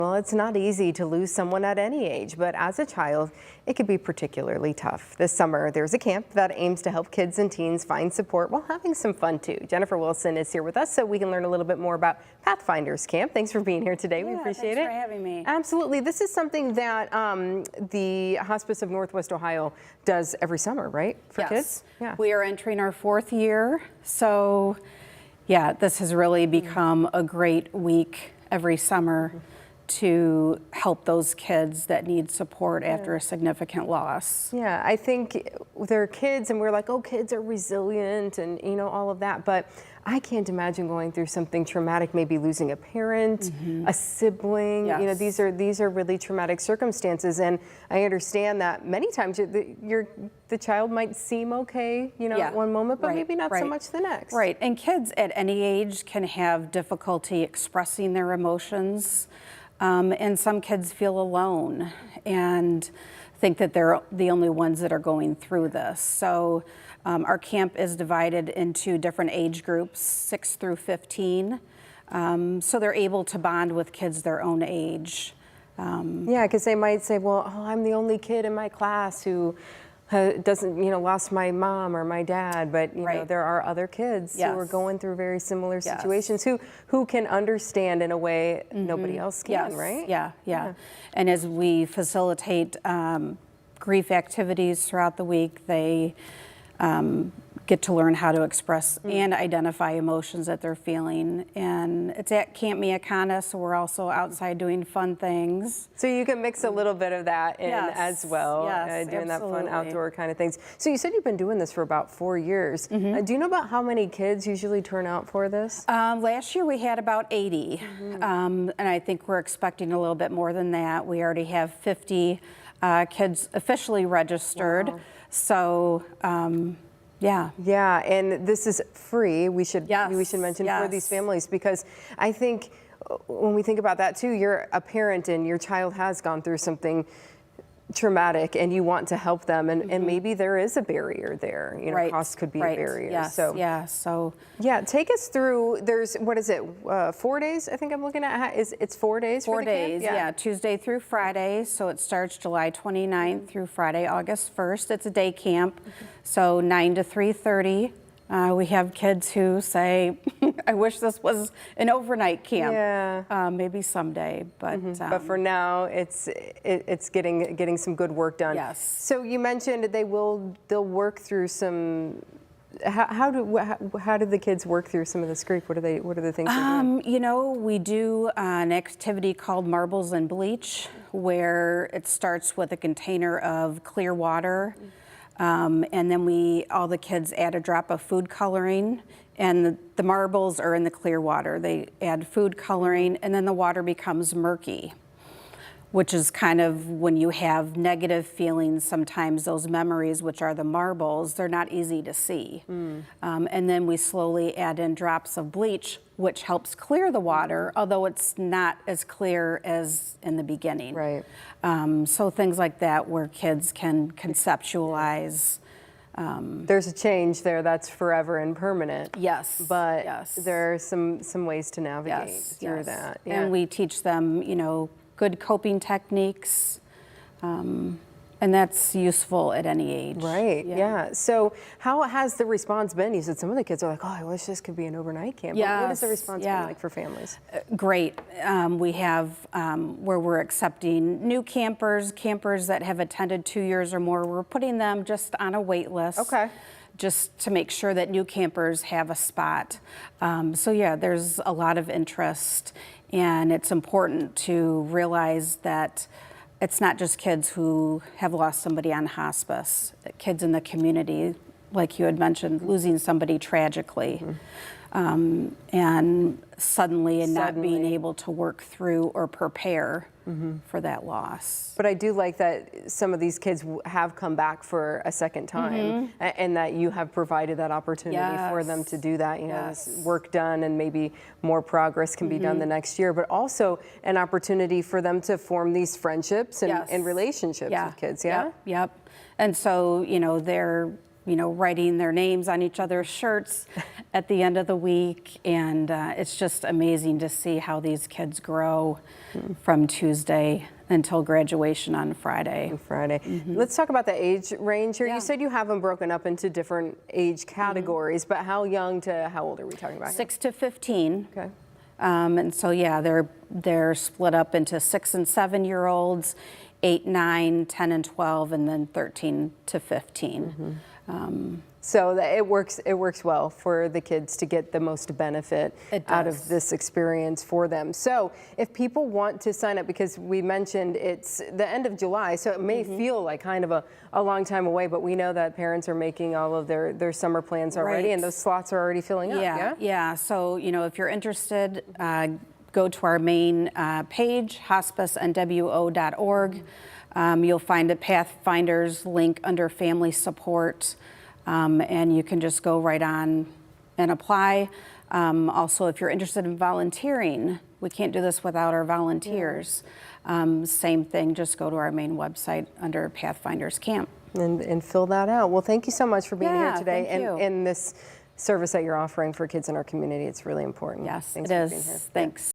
Well, it's not easy to lose someone at any age, but as a child, it could be particularly tough. This summer, there's a camp that aims to help kids and teens find support while having some fun too. Jennifer Wilson is here with us so we can learn a little bit more about Pathfinders Camp. Thanks for being here today. We appreciate it. Thanks for having me. Absolutely. This is something that the Hospice of Northwest Ohio does every summer, right? For kids? Yeah. We are entering our 4th year. So, yeah, this has really become a great week every summer to help those kids that need support after a significant loss. Yeah, I think they're kids and we're like, oh, kids are resilient and, you know, all of that. But I can't imagine going through something traumatic, maybe losing a parent, a sibling. Yes. You know, these are really traumatic circumstances. And I understand that many times the child might seem okay, you know, at one moment, but maybe not so much the next. Right, and kids at any age can have difficulty expressing their emotions. And some kids feel alone and think that they're the only ones that are going through this. So our camp is divided into different age groups, 6 through 15. So they're able to bond with kids their own age. Yeah, because they might say, well, oh, I'm the only kid in my class who doesn't, you know, lost my mom or my dad, but you know, there are other kids who are going through very similar situations who can understand in a way nobody else can, right? Yeah. And as we facilitate grief activities throughout the week, they get to learn how to express and identify emotions that they're feeling. And it's at Camp Miacana, so we're also outside doing fun things. So you can mix a little bit of that in as well, doing that fun outdoor kind of things. So you said you've been doing this for about 4 years. Do you know about how many kids usually turn out for this? Last year we had about 80, and I think we're expecting a little bit more than that. We already have 50 kids officially registered. Wow. So, yeah, and this is free. We should mention for these families, because I think when we think about that too, you're a parent and your child has gone through something traumatic and you want to help them, and maybe there is a barrier there. You know, cost could be a barrier. So take us through. There's, what is it? 4 days? I think I'm looking at. It's 4 days. 4 for the days. Camp? Yeah, Tuesday through Friday. So it starts July 29th through Friday, August 1st. It's a day camp. So 9 to 3:30. We have kids who say, I wish this was an overnight camp. Yeah. Maybe someday, but for now, it's getting some good work done. Yes. So you mentioned they'll work through some. How do the kids work through some of this grief? What are the things they're doing? You know, we do an activity called Marbles and Bleach, where it starts with a container of clear water. And then all the kids add a drop of food coloring, and the marbles are in the clear water. They add food coloring, and then the water becomes murky, which is kind of when you have negative feelings, sometimes those memories, which are the marbles, they're not easy to see. And then we slowly add in drops of bleach, which helps clear the water, although it's not as clear as in the beginning. Right. So things like that where kids can conceptualize. There's a change there that's forever and permanent. Yes. But there are some ways to navigate through that. Yeah. And we teach them, you know, good coping techniques, and that's useful at any age. Right, yeah. So how has the response been? You said some of the kids are like, oh, I wish this could be an overnight camp. Yes. What has the response been like for families? Great. We have where we're accepting new campers that have attended 2 years or more. We're putting them just on a wait list. Okay. Just to make sure that new campers have a spot. So yeah, there's a lot of interest, and it's important to realize that it's not just kids who have lost somebody on hospice, kids in the community, like you had mentioned, losing somebody tragically. And suddenly not being able to work through or prepare for that loss. But I do like that some of these kids have come back for a second time, and that you have provided that opportunity for them to do that. You know, this work done, and maybe more progress can be done the next year, but also an opportunity for them to form these friendships and relationships with kids. Yep. And so, you know, they're writing their names on each other's shirts at the end of the week. And it's just amazing to see how these kids grow from Tuesday until graduation on Friday. Let's talk about the age range here. Yeah. You said you have them broken up into different age categories, but how young to how old are we talking about here? 6 to 15. Okay. And so, yeah, they're split up into 6 and 7-year-olds, 8, 9, 10, and 12, and then 13 to 15. So it works well for the kids to get the most benefit out of does. this experience for them. So if people want to sign up, because we mentioned it's the end of July, so it may feel like kind of a long time away, but we know that parents are making all of their summer plans already, Right. and those slots are already filling up. Yeah. So, if you're interested, go to our main page, hospicenwo.org. You'll find a Pathfinders link under family support, and you can just go right on and apply. Also, if you're interested in volunteering, we can't do this without our volunteers. Same thing, just go to our main website under Pathfinders Camp. And fill that out. Well, thank you so much for being here Yeah, today thank you. and this service that you're offering for kids in our community. It's really important. Yes, Thanks it for is. being here. Thanks.